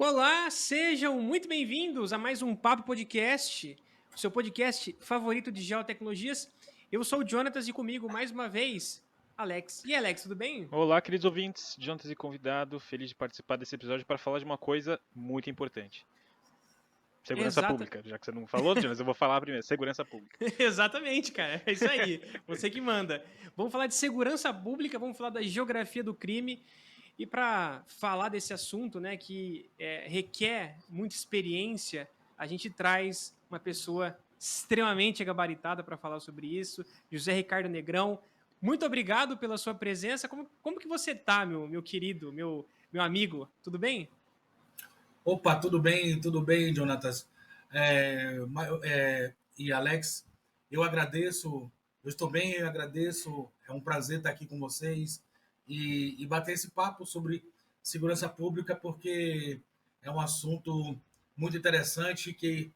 Olá, sejam muito bem-vindos a mais um Papo Podcast, o seu podcast favorito de geotecnologias. Eu sou o Jonatas e comigo, mais uma vez, Alex. E aí, Alex, tudo bem? Olá, queridos ouvintes, Jontas e convidado, feliz de participar desse episódio para falar de uma coisa muito importante. Segurança Exata... pública. Já que você não falou, Jonas, eu vou falar primeiro. Segurança pública. Exatamente, cara. É isso aí. Você que manda. Vamos falar de segurança pública, vamos falar da geografia do crime. E para falar desse assunto, né, que requer muita experiência, a gente traz uma pessoa extremamente gabaritada para falar sobre isso, José Ricardo Negrão. Muito obrigado pela sua presença. Como que você tá, meu querido, meu amigo? Tudo bem? Opa, tudo bem, Jonatas. E Alex, eu agradeço, eu estou bem, eu agradeço, é um prazer estar aqui com vocês e bater esse papo sobre segurança pública, porque é um assunto muito interessante que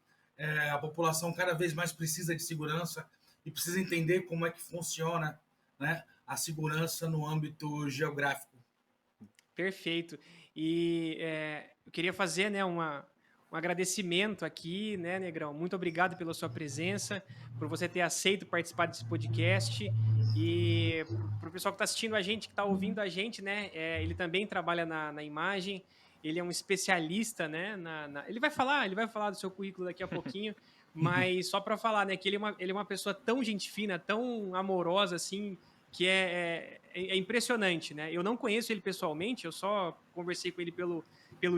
a população cada vez mais precisa de segurança e precisa entender como é que funciona, né, a segurança no âmbito geográfico. Perfeito. E eu queria fazer, né, um agradecimento aqui, né, Negrão? Muito obrigado pela sua presença, por você ter aceito participar desse podcast. E para o pessoal que está assistindo a gente, que está ouvindo a gente, né? Ele também trabalha na imagem, ele é um especialista, né? Ele vai falar do seu currículo daqui a pouquinho, mas só para falar, né, que ele é uma pessoa tão gente fina, tão amorosa, assim, que é impressionante, né? Eu não conheço ele pessoalmente, eu só conversei com ele pelo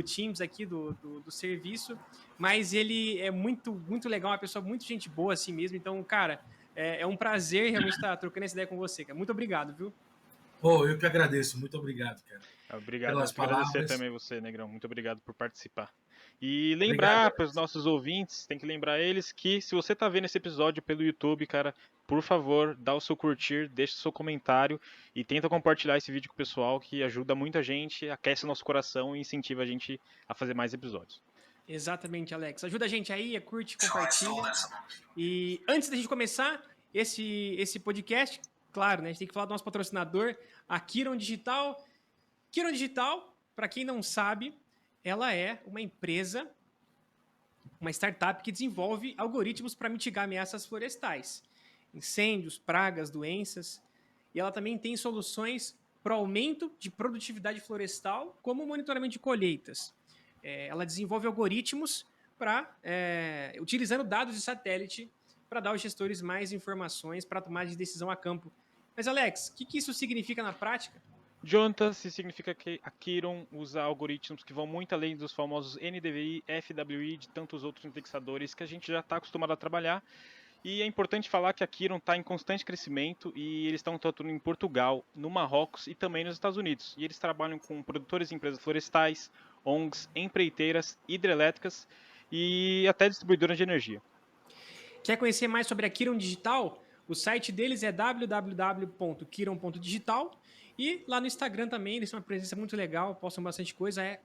Teams aqui do serviço, mas ele é muito legal, uma pessoa muito gente boa assim mesmo. Então, cara, é um prazer realmente estar trocando essa ideia com você, cara. Muito obrigado, viu? Oh, eu que agradeço, muito obrigado, cara, Obrigado, eu pelas que agradecer palavras. também você, Negrão. Muito obrigado por participar. E Obrigado, lembrar para os Alex. nossos ouvintes, tem que lembrar eles que se você tá vendo esse episódio pelo YouTube, cara, por favor, dá o seu curtir, deixa o seu comentário e tenta compartilhar esse vídeo com o pessoal, que ajuda muita gente, aquece o nosso coração e incentiva a gente a fazer mais episódios. Exatamente, Alex. Ajuda a gente aí, curte, compartilha. E antes da gente começar esse podcast, claro, né, a gente tem que falar do nosso patrocinador, a Kiron Digital. Kiron Digital, para quem não sabe, ela é uma empresa, uma startup que desenvolve algoritmos para mitigar ameaças florestais, incêndios, pragas, doenças. E ela também tem soluções para aumento de produtividade florestal, como o monitoramento de colheitas. Ela desenvolve algoritmos utilizando dados de satélite para dar aos gestores mais informações para tomar de decisão a campo. Mas, Alex, o que isso significa na prática? Jontas significa que a Kiron usa algoritmos que vão muito além dos famosos NDVI, FWI, de tantos outros indexadores que a gente já está acostumado a trabalhar. E é importante falar que a Kiron está em constante crescimento e eles estão atuando em Portugal, no Marrocos e também nos Estados Unidos. E eles trabalham com produtores e empresas florestais, ONGs, empreiteiras, hidrelétricas e até distribuidoras de energia. Quer conhecer mais sobre a Kiron Digital? O site deles é www.kiron.digital e lá no Instagram também eles têm uma presença muito legal, postam bastante coisa, é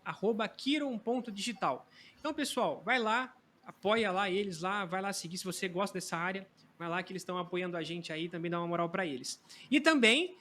@kiron.digital. Então, pessoal, vai lá, apoia lá eles lá, vai lá seguir se você gosta dessa área, vai lá que eles estão apoiando a gente aí, também dá uma moral para eles. E também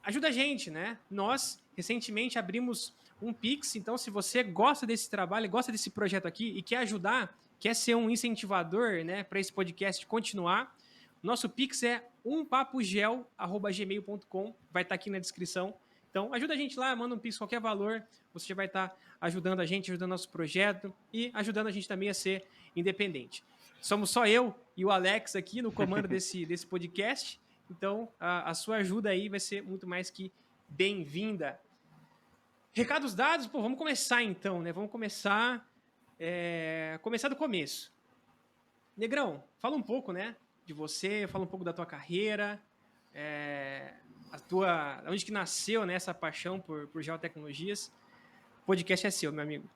ajuda a gente, né? Nós recentemente abrimos um Pix, então se você gosta desse trabalho, gosta desse projeto aqui e quer ajudar, quer ser um incentivador, né, para esse podcast continuar, nosso Pix é umpapogel@gmail.com, vai estar aqui na descrição. Então, ajuda a gente lá, manda um Pix qualquer valor, você já vai estar ajudando a gente, ajudando nosso projeto e ajudando a gente também a ser independente. Somos só eu e o Alex aqui no comando desse podcast, então a sua ajuda aí vai ser muito mais que bem-vinda. Recados dados, pô, vamos começar então, né? Vamos começar do começo. Negrão, fala um pouco, né, de você, fala um pouco da tua carreira, onde que nasceu, né, essa paixão por geotecnologias. O podcast é seu, meu amigo.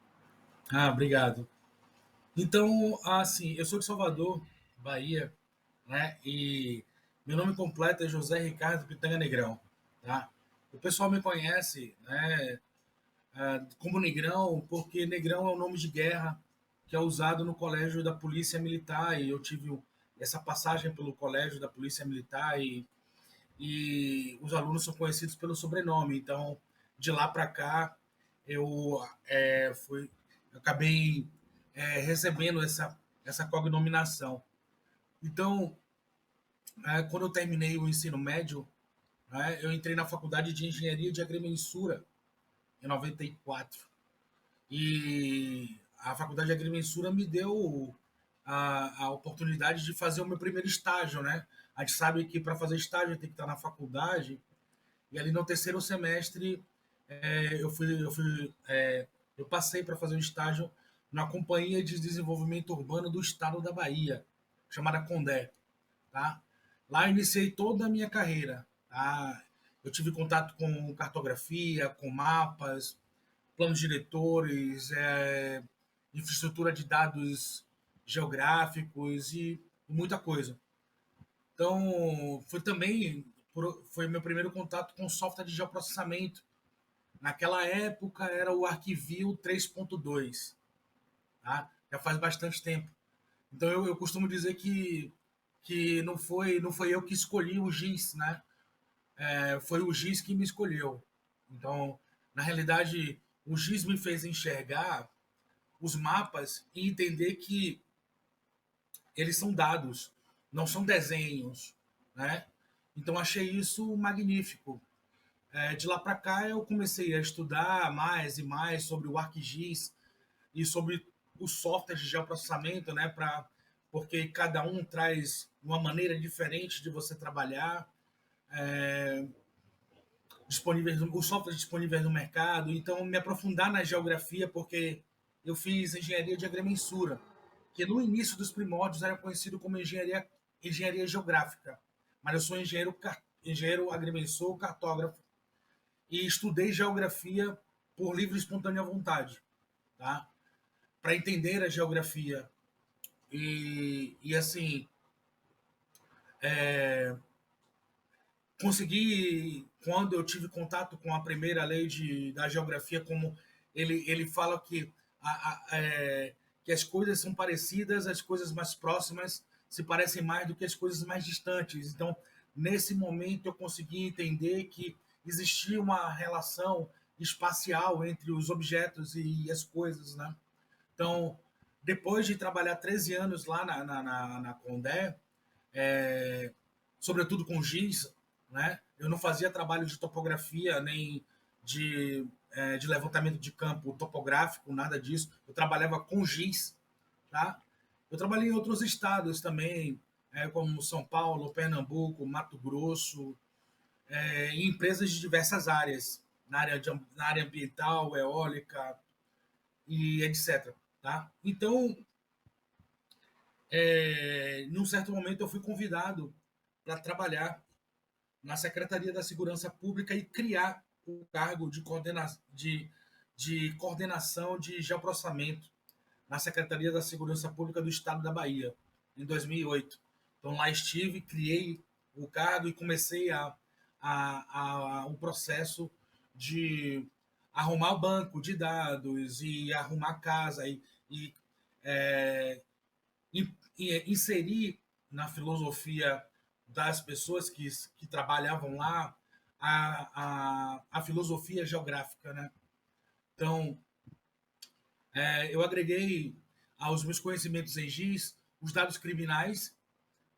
Ah, obrigado. Então, assim, eu sou de Salvador, Bahia, né? E meu nome completo é José Ricardo Pitanga Negrão, tá? O pessoal me conhece, né, como Negrão, porque Negrão é o nome de guerra que é usado no colégio da Polícia Militar e eu tive essa passagem pelo colégio da Polícia Militar e os alunos são conhecidos pelo sobrenome. Então, de lá para cá, eu acabei recebendo essa cognominação. Então, quando eu terminei o ensino médio, eu entrei na faculdade de Engenharia de Agrimensura em 94. E a faculdade de Agrimensura me deu a oportunidade de fazer o meu primeiro estágio, né? A gente sabe que para fazer estágio tem que estar na faculdade. E ali no terceiro semestre eu passei para fazer um estágio na Companhia de Desenvolvimento Urbano do Estado da Bahia, chamada Condé, tá? Lá eu iniciei toda a minha carreira, tá? Eu tive contato com cartografia, com mapas, planos diretores, infraestrutura de dados geográficos e muita coisa. Então, foi meu primeiro contato com software de geoprocessamento. Naquela época era o Arquivio 3.2, tá? Já faz bastante tempo. Então eu costumo dizer que não foi eu que escolhi o GIS, né? Foi o GIS que me escolheu. Então, na realidade, o GIS me fez enxergar os mapas e entender que eles são dados, não são desenhos, né? Então achei isso magnífico. De lá para cá eu comecei a estudar mais e mais sobre o ArcGIS e sobre os softwares de geoprocessamento, né? Porque cada um traz uma maneira diferente de você trabalhar, os softwares disponíveis no mercado. Então me aprofundar na geografia, porque eu fiz engenharia de agrimensura, que no início dos primórdios era conhecido como engenharia geográfica, mas eu sou engenheiro agrimensor, cartógrafo, e estudei geografia por livre e espontânea vontade, tá? Para entender a geografia. E assim, consegui, quando eu tive contato com a primeira lei da geografia, como ele fala que as coisas são parecidas, as coisas mais próximas se parecem mais do que as coisas mais distantes. Então, nesse momento, eu consegui entender que existia uma relação espacial entre os objetos e as coisas, né? Então, depois de trabalhar 13 anos lá na Condé, sobretudo com GIS, né? Eu não fazia trabalho de topografia nem de levantamento de campo topográfico, nada disso. Eu trabalhava com GIS, tá? Eu trabalhei em outros estados também, como São Paulo, Pernambuco, Mato Grosso, em empresas de diversas áreas, na área ambiental, eólica e etc. Tá? Então, num certo momento, eu fui convidado para trabalhar na Secretaria da Segurança Pública e criar o cargo de coordenação de geoprocessamento na Secretaria da Segurança Pública do Estado da Bahia, em 2008. Então, lá estive, criei o cargo e comecei um processo de arrumar o banco de dados e arrumar a casa e é, inserir na filosofia das pessoas que trabalhavam lá a filosofia geográfica, né? Então, eu agreguei aos meus conhecimentos em GIS os dados criminais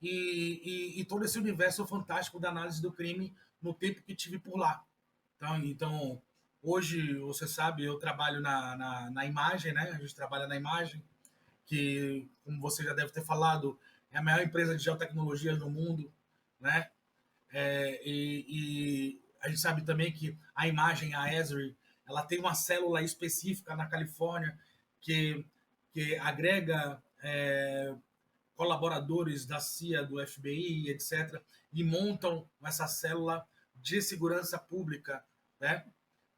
e todo esse universo fantástico da análise do crime no tempo que tive por lá. Então hoje, você sabe, eu trabalho na imagem, né? A gente trabalha na imagem, que, como você já deve ter falado, é a maior empresa de geotecnologia do mundo, né? E a gente sabe também que a imagem, a Esri, ela tem uma célula específica na Califórnia que agrega colaboradores da CIA, do FBI, etc., e montam essa célula de segurança pública, né?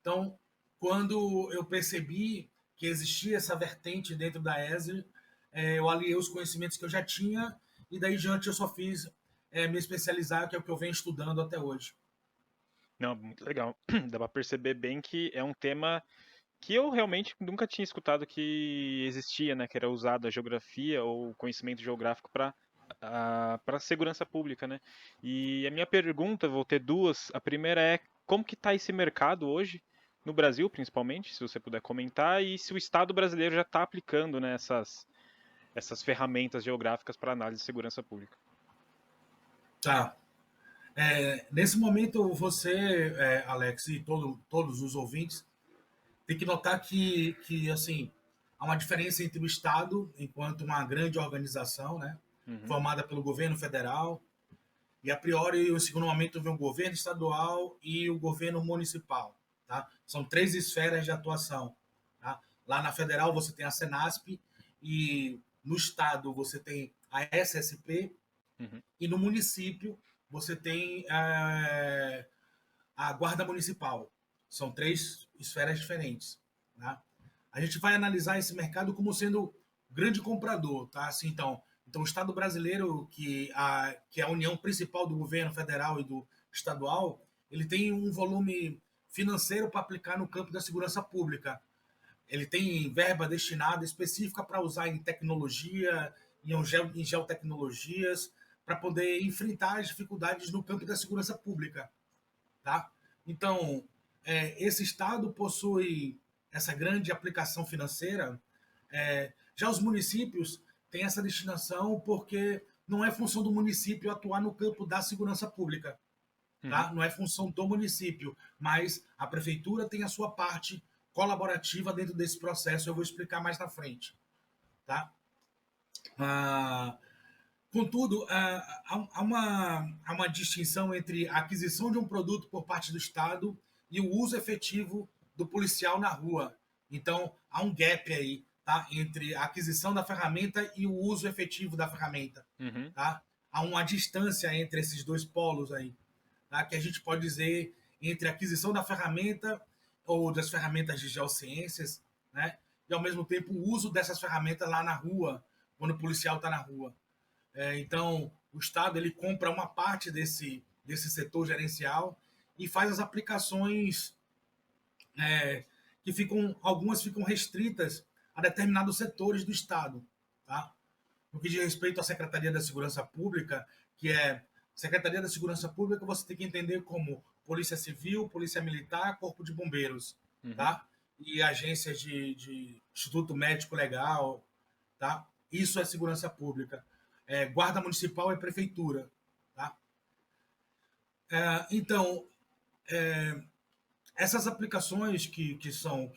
Então, quando eu percebi que existia essa vertente dentro da ESRI, eu aliei os conhecimentos que eu já tinha e daí em diante eu só fiz me especializar, que é o que eu venho estudando até hoje. Não, muito legal. Dá para perceber bem que é um tema que eu realmente nunca tinha escutado que existia, né? Que era usado a geografia ou conhecimento geográfico para segurança pública, né? E a minha pergunta, vou ter duas. A primeira é como que está esse mercado hoje, no Brasil, principalmente, se você puder comentar, e se o Estado brasileiro já está aplicando, né, essas ferramentas geográficas para análise de segurança pública. Tá. Nesse momento, você, Alex, e todos os ouvintes, tem que notar que assim, há uma diferença entre o Estado, enquanto uma grande organização, né, formada pelo governo federal, e a priori, em segundo momento, vem o governo estadual e o governo municipal. Tá? São 3 esferas de atuação. Tá? Lá na federal você tem a Senasp, e no estado você tem a SSP, e no município você tem a Guarda Municipal. São 3 esferas diferentes. Tá? A gente vai analisar esse mercado como sendo grande comprador. Tá? Assim, então, o Estado brasileiro, que é a união principal do governo federal e do estadual, ele tem um volume financeiro para aplicar no campo da segurança pública. Ele tem verba destinada específica para usar em tecnologia, em geotecnologias, para poder enfrentar as dificuldades no campo da segurança pública. Tá? Então, esse Estado possui essa grande aplicação financeira. Já os municípios têm essa destinação porque não é função do município atuar no campo da segurança pública. Tá? Não é função do município, mas a prefeitura tem a sua parte colaborativa dentro desse processo. Eu vou explicar mais na frente. Tá? Contudo, há uma distinção entre a aquisição de um produto por parte do Estado e o uso efetivo do policial na rua. Então, há um gap aí, tá? Entre a aquisição da ferramenta e o uso efetivo da ferramenta. Tá? Há uma distância entre esses 2 polos aí, tá? Que a gente pode dizer entre a aquisição da ferramenta ou das ferramentas de geociências, né? E, ao mesmo tempo, o uso dessas ferramentas lá na rua, quando o policial está na rua. Então, o Estado ele compra uma parte desse setor gerencial e faz as aplicações que algumas ficam restritas a determinados setores do Estado. Tá? No que diz respeito à Secretaria da Segurança Pública, que é Secretaria da Segurança Pública, você tem que entender como Polícia Civil, Polícia Militar, Corpo de Bombeiros, tá? E agências de Instituto Médico Legal. Tá? Isso é segurança pública. Guarda Municipal é prefeitura. Tá? Então, essas aplicações que são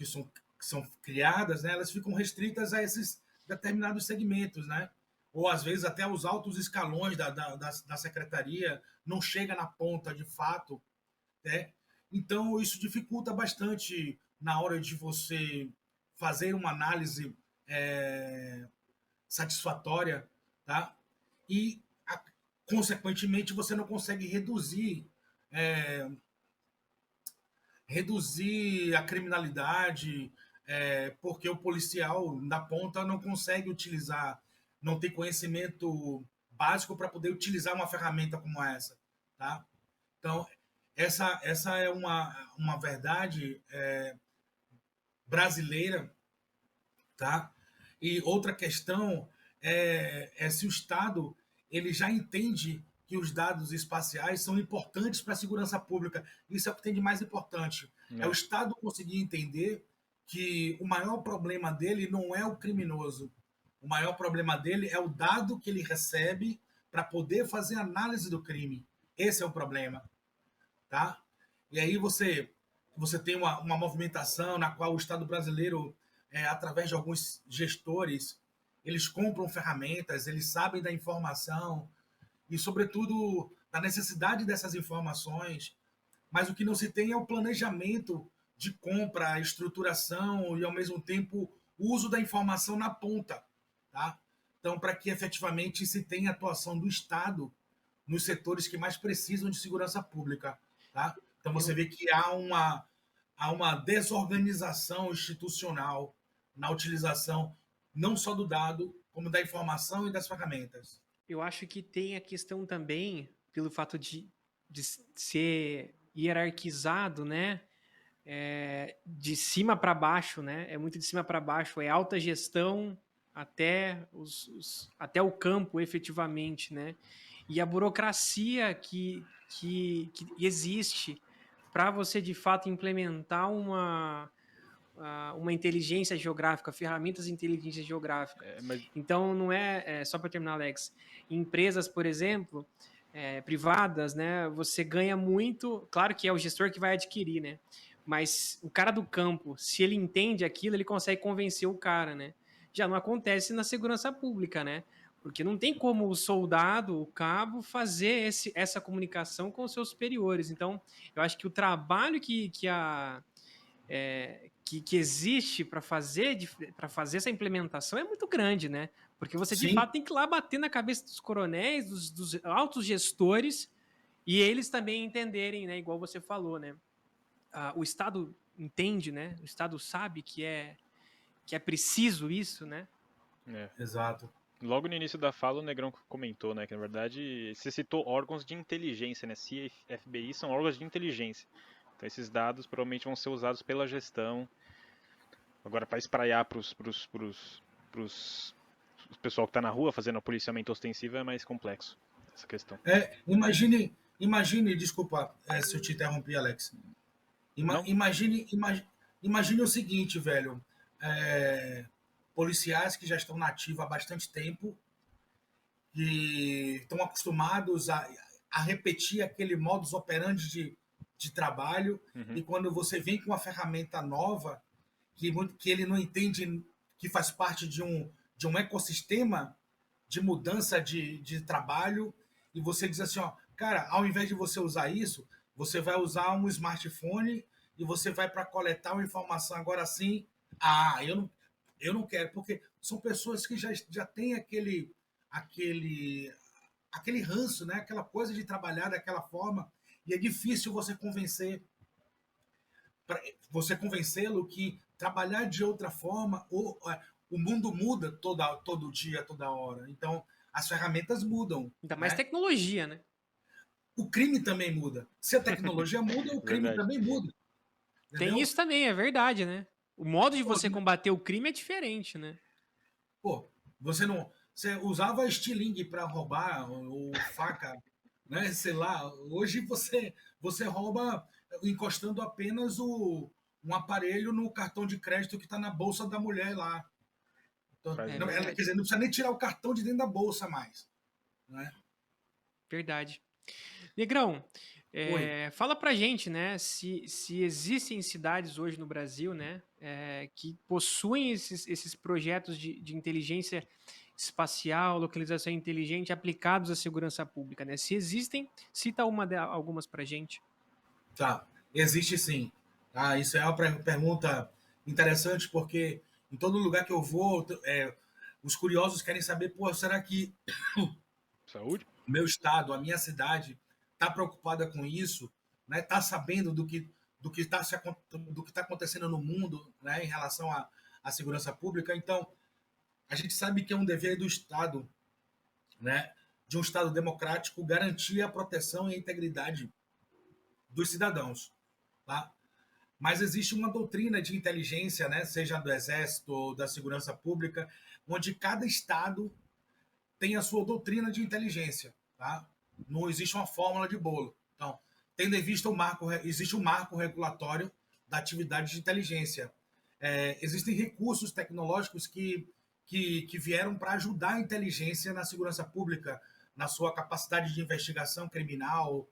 criadas, né, elas ficam restritas a esses determinados segmentos, né? Ou às vezes até os altos escalões da secretaria, não chega na ponta de fato. Né? Então, isso dificulta bastante na hora de você fazer uma análise satisfatória, tá? E, consequentemente, você não consegue reduzir a criminalidade, porque o policial na ponta não consegue utilizar, não tem conhecimento básico para poder utilizar uma ferramenta como essa. Tá? Então, essa é uma verdade brasileira. Tá? E outra questão é se o Estado ele já entende que os dados espaciais são importantes para a segurança pública. Isso é o que tem de mais importante. É o Estado conseguir entender que o maior problema dele não é o criminoso. O maior problema dele é o dado que ele recebe para poder fazer análise do crime. Esse é o problema. Tá? E aí você tem uma movimentação na qual o Estado brasileiro, através de alguns gestores, eles compram ferramentas, eles sabem da informação e, sobretudo, da necessidade dessas informações, mas o que não se tem é o planejamento de compra, a estruturação e, ao mesmo tempo, o uso da informação na ponta. Tá? Então, para que efetivamente se tenha atuação do Estado nos setores que mais precisam de segurança pública. Tá? Então, você vê que há uma desorganização institucional na utilização não só do dado, como da informação e das ferramentas. Eu acho que tem a questão também, pelo fato de ser hierarquizado, né? De cima para baixo, né? É muito de cima para baixo, é alta gestão até o campo, efetivamente, né? E a burocracia que existe para você de fato implementar uma inteligência geográfica, ferramentas de inteligência geográfica. Mas Então, não só para terminar, Alex, empresas, por exemplo, privadas, né, você ganha muito, claro que é o gestor que vai adquirir, né, mas o cara do campo, se ele entende aquilo, ele consegue convencer o cara, né. Já não acontece na segurança pública, né, porque não tem como o soldado, o cabo, fazer essa comunicação com os seus superiores. Então, eu acho que o trabalho que existe para fazer essa implementação é muito grande, né? Porque você de Sim, fato tem que ir lá bater na cabeça dos coronéis, dos altos gestores, e eles também entenderem, né? Igual você falou, né? O Estado entende, né? O Estado sabe que é preciso isso, né? é, exato. logo no início da fala o Negrão comentou, né, que na verdade você citou órgãos de inteligência, né? CIA e FBI são órgãos de inteligência. Então esses dados provavelmente vão ser usados pela gestão. Agora para espraiar pros o pessoal que está na rua fazendo policiamento ostensivo é mais complexo essa questão. Imagine, desculpa se eu te interrompi, Alex. Não? Imagine o seguinte, velho. É, policiais que já estão na ativa há bastante tempo, que estão acostumados a repetir aquele modus operandi de trabalho, Uhum. e quando você vem com uma ferramenta nova, que ele não entende que faz parte de um ecossistema de mudança de trabalho, e você diz assim, ó, cara, ao invés de você usar isso, você vai usar um smartphone e você vai para coletar uma informação agora sim. Eu não quero, porque são pessoas que já têm aquele, aquele ranço, né? Aquela coisa de trabalhar daquela forma, e é difícil você convencê-lo que trabalhar de outra forma, o mundo muda todo dia, toda hora. Então, as ferramentas mudam, Ainda mais né? tecnologia, né? O crime também muda. Se a tecnologia muda, o crime Verdade. também muda. Tem Entendeu? isso também, é verdade, né? O modo de Pô, você combater o crime é diferente, né? pô, você não. Você usava estilingue para roubar, ou faca, né? Sei lá. Hoje você rouba encostando apenas um aparelho no cartão de crédito que está na bolsa da mulher lá. Então, Faz É mesmo. quer verdade, dizer, não precisa nem tirar o cartão de dentro da bolsa mais. Né? verdade. Negrão, Oi. fala pra gente, né, se existem cidades hoje no Brasil, né, que possuem esses projetos de inteligência espacial, localização inteligente aplicados à segurança pública, né? Se existem, cita algumas pra gente. Tá. Existe sim. Tá? Isso é uma pergunta interessante, porque em todo lugar que eu vou, os curiosos querem saber, pô, será que Saúde? o meu estado, a minha cidade, está preocupada com isso? Né? Está sabendo do que está acontecendo no mundo, né, em relação à segurança pública? Então, a gente sabe que é um dever do Estado, né, de um Estado democrático, garantir a proteção e a integridade dos cidadãos. Tá? Mas existe uma doutrina de inteligência, né, seja do Exército ou da Segurança Pública, onde cada Estado tem a sua doutrina de inteligência. Tá? Não existe uma fórmula de bolo. Então, tendo em vista existe um marco regulatório da atividade de inteligência. Existem recursos tecnológicos que vieram para ajudar a inteligência na segurança pública, na sua capacidade de investigação criminal,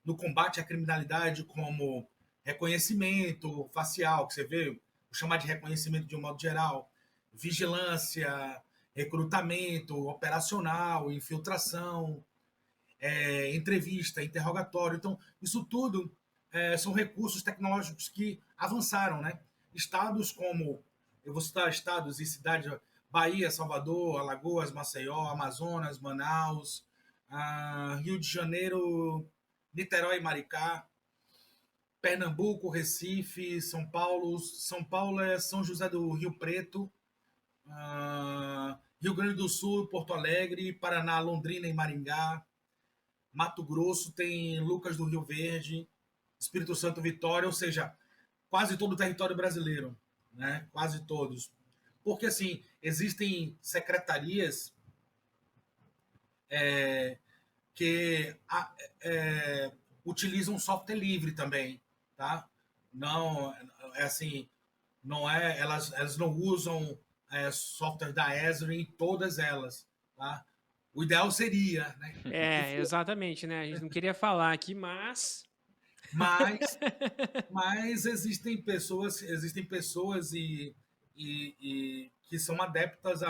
no combate à criminalidade, como reconhecimento facial, que você vê, vou chamar de reconhecimento de um modo geral, vigilância, recrutamento, operacional, infiltração, entrevista, interrogatório. Então, isso tudo são recursos tecnológicos que avançaram, né? Estados como, eu vou citar estados e cidades, Bahia, Salvador, Alagoas, Maceió, Amazonas, Manaus, Rio de Janeiro, Niterói e Maricá, Pernambuco, Recife, São Paulo é São José do Rio Preto, Rio Grande do Sul, Porto Alegre, Paraná, Londrina e Maringá, Mato Grosso tem Lucas do Rio Verde, Espírito Santo, Vitória, ou seja, quase todo o território brasileiro, né? Quase todos. Porque, assim, existem secretarias que utilizam software livre também, tá? Não, é assim, não é, elas não usam software da Esri, todas elas, tá? O ideal seria, né, que fosse, Exatamente, né? A gente não queria falar aqui, mas. mas, mas existem pessoas e que são adeptas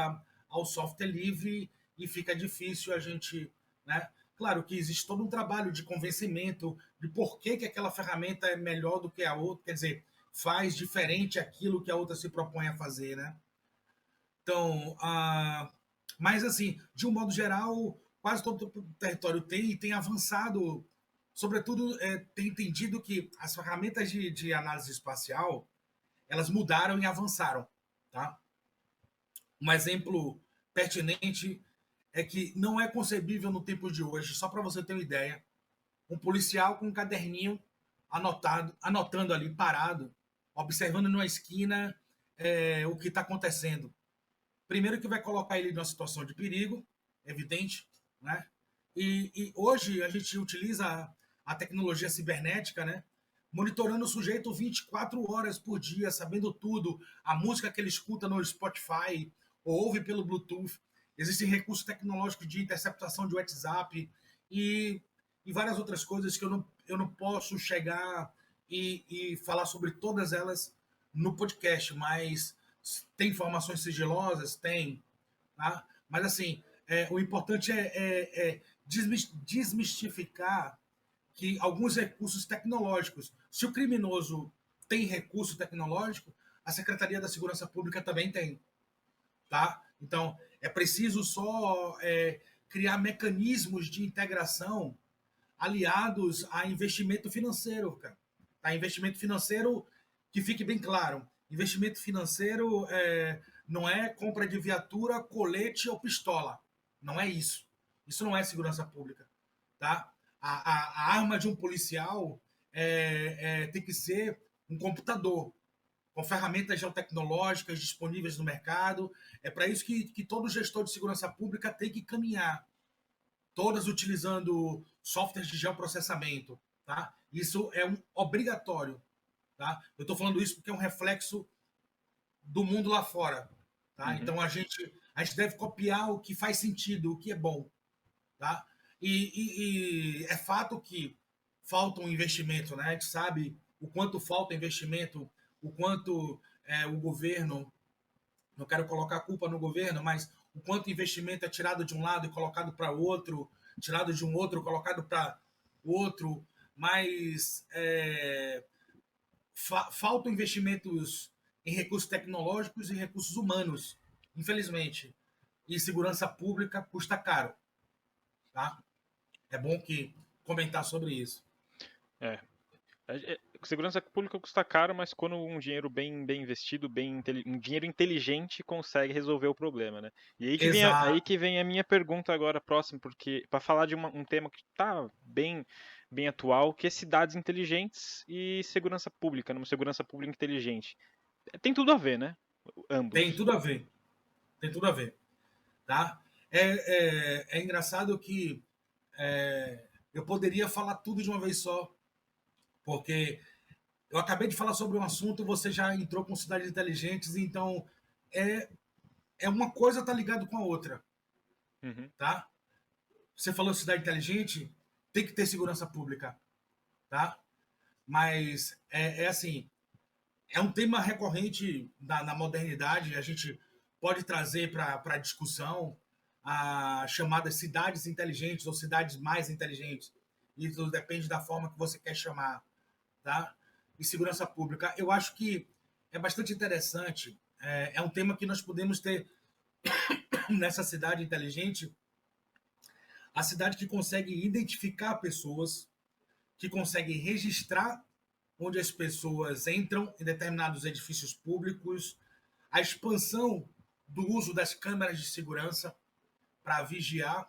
ao software livre e fica difícil a gente, né? Claro que existe todo um trabalho de convencimento de por que aquela ferramenta é melhor do que a outra, quer dizer, faz diferente aquilo que a outra se propõe a fazer, né? Então, mas assim, de um modo geral, quase todo o território tem avançado, sobretudo tem entendido que as ferramentas de análise espacial, elas mudaram e avançaram, tá? Um exemplo pertinente é que não é concebível no tempo de hoje, só para você ter uma ideia, um policial com um caderninho anotando ali, parado, observando numa esquina o que está acontecendo. Primeiro que vai colocar ele numa situação de perigo, evidente, né? E hoje a gente utiliza a tecnologia cibernética, né? Monitorando o sujeito 24 horas por dia, sabendo tudo, a música que ele escuta no Spotify ou ouve pelo Bluetooth. Existem recursos tecnológicos de interceptação de WhatsApp e várias outras coisas que eu não posso chegar e falar sobre todas elas no podcast, mas tem informações sigilosas? Tem. Tá? Mas, assim, o importante é desmistificar que alguns recursos tecnológicos, se o criminoso tem recurso tecnológico, a Secretaria da Segurança Pública também tem. Tá? Então, é preciso só criar mecanismos de integração aliados a investimento financeiro, cara. Tá? Investimento financeiro, que fique bem claro, investimento financeiro não é compra de viatura, colete ou pistola. Não é isso. Isso não é segurança pública. Tá? A arma de um policial tem que ser um computador, com ferramentas geotecnológicas disponíveis no mercado. É para isso que todo gestor de segurança pública tem que caminhar. Todas utilizando softwares de geoprocessamento. Tá? Isso é um obrigatório. Tá? Eu estou falando isso porque é um reflexo do mundo lá fora. Tá? Uhum. Então a gente deve copiar o que faz sentido, o que é bom. Tá? E é fato que falta um investimento, né? A gente sabe o quanto falta investimento, o quanto o governo, não quero colocar a culpa no governo, mas o quanto investimento é tirado de um lado e colocado para outro, tirado de um outro, colocado para outro, mas faltam investimentos em recursos tecnológicos e recursos humanos, infelizmente. E segurança pública custa caro. Tá? É bom que comentar sobre isso. Segurança pública custa caro, mas quando um dinheiro bem investido, um dinheiro inteligente consegue resolver o problema, né? E aí Exato. que vem a minha pergunta agora próximo, porque para falar de um tema que está bem atual, que é cidades inteligentes e segurança pública, numa segurança pública inteligente. Tem tudo a ver, né? Tem Ambos. tudo a ver. Tem tudo a ver. Tá? É engraçado que eu poderia falar tudo de uma vez só, porque eu acabei de falar sobre um assunto, você já entrou com cidades inteligentes, então é, uma coisa tá ligado com a outra, Uhum. tá? Você falou cidade inteligente, tem que ter segurança pública, tá? Mas assim, é um tema recorrente na modernidade, a gente pode trazer para a discussão a chamadas cidades inteligentes ou cidades mais inteligentes. Isso depende da forma que você quer chamar, tá? E segurança pública. Eu acho que é bastante interessante. É um tema que nós podemos ter nessa cidade inteligente, a cidade que consegue identificar pessoas, que consegue registrar onde as pessoas entram em determinados edifícios públicos, a expansão do uso das câmeras de segurança para vigiar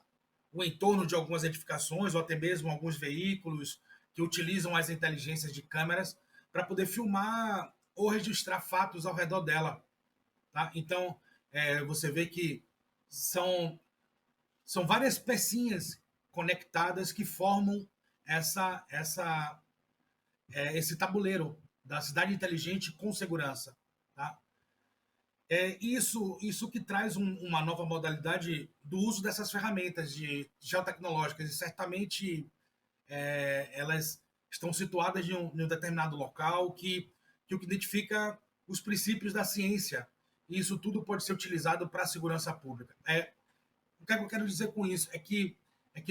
o entorno de algumas edificações ou até mesmo alguns veículos que utilizam as inteligências de câmeras para poder filmar ou registrar fatos ao redor dela. Tá? Então, você vê que são várias pecinhas conectadas que formam esse tabuleiro da cidade inteligente com segurança. Tá? Isso que traz uma nova modalidade do uso dessas ferramentas geotecnológicas, e certamente elas estão situadas em um determinado local o que identifica os princípios da ciência, e isso tudo pode ser utilizado para a segurança pública. O que eu quero dizer com isso é que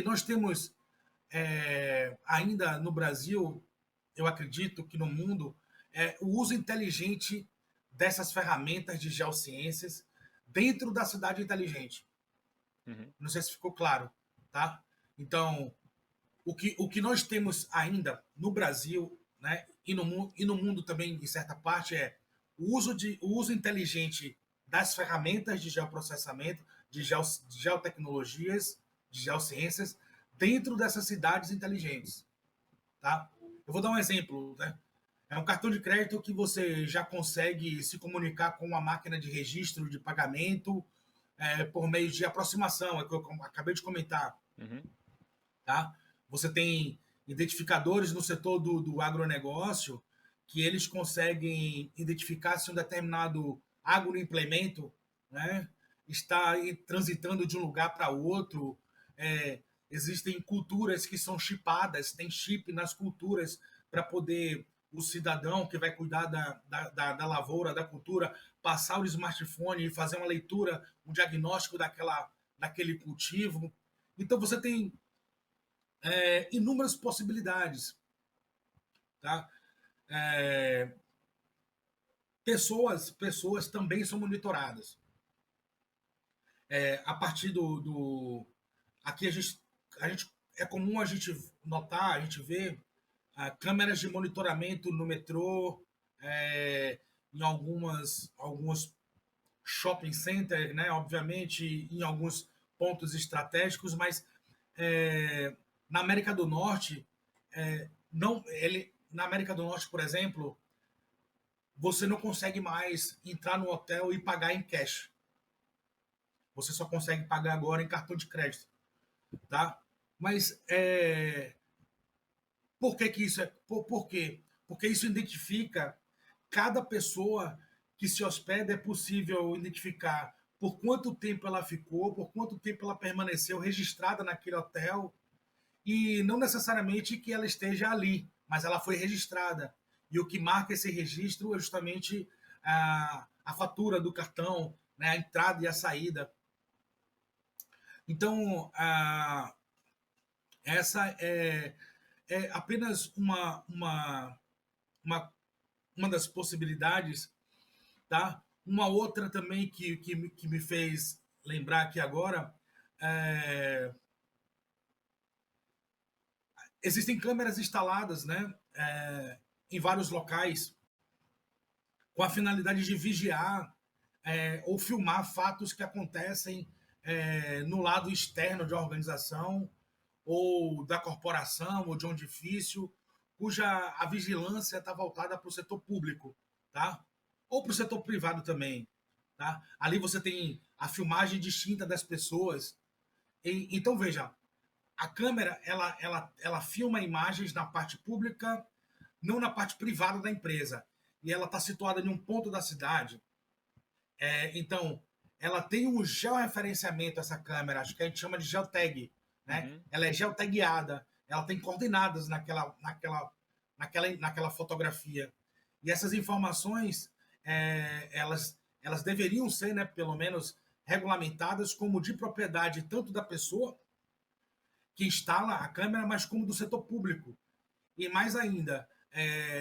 nós temos ainda no Brasil, eu acredito que no mundo, o uso inteligente dessas ferramentas de geociências dentro da cidade inteligente. Uhum. Não sei se ficou claro, tá? Então, o que nós temos ainda no Brasil, né, e no mundo também, em certa parte, é o uso inteligente das ferramentas de geoprocessamento, de geotecnologias, de geociências, dentro dessas cidades inteligentes. Tá? Eu vou dar um exemplo. Né? É um cartão de crédito que você já consegue se comunicar com uma máquina de registro de pagamento por meio de aproximação, é que eu acabei de comentar. Uhum. Tá? Você tem identificadores no setor do agronegócio que eles conseguem identificar se um determinado agroimplemento, né, está transitando de um lugar para outro. Existem culturas que são chipadas, tem chip nas culturas para poder o cidadão que vai cuidar da lavoura, da cultura, passar o smartphone e fazer uma leitura, um diagnóstico daquele cultivo. Então você tem inúmeras possibilidades. Tá? Pessoas também são monitoradas. A partir aqui a gente é comum a gente notar, a gente ver câmeras de monitoramento no metrô, em alguns shopping centers, né? Obviamente em alguns pontos estratégicos, mas na América do Norte, na América do Norte, por exemplo, você não consegue mais entrar no hotel e pagar em cash. Você só consegue pagar agora em cartão de crédito. Tá? Mas por que isso é? Por quê? Porque isso identifica cada pessoa que se hospeda, é possível identificar por quanto tempo ela ficou, por quanto tempo ela permaneceu registrada naquele hotel, e não necessariamente que ela esteja ali, mas ela foi registrada. E o que marca esse registro é justamente a fatura do cartão, né, a entrada e a saída. Então, essa é apenas uma das possibilidades. Tá? Uma outra também que me fez lembrar aqui agora, existem câmeras instaladas, né, em vários locais com a finalidade de vigiar ou filmar fatos que acontecem no lado externo de uma organização ou da corporação ou de um edifício cuja a vigilância está voltada para o setor público, tá? Ou para o setor privado também. Tá? Ali você tem a filmagem distinta das pessoas. Então, veja, a câmera ela filma imagens na parte pública, não na parte privada da empresa. E ela está situada em um ponto da cidade. Então, ela tem um georreferenciamento, essa câmera, acho que a gente chama de geotag. Né? Uhum. Ela é geotagueada, ela tem coordenadas naquela fotografia. E essas informações, elas deveriam ser, né, pelo menos, regulamentadas como de propriedade tanto da pessoa que instala a câmera, mas como do setor público. E mais ainda,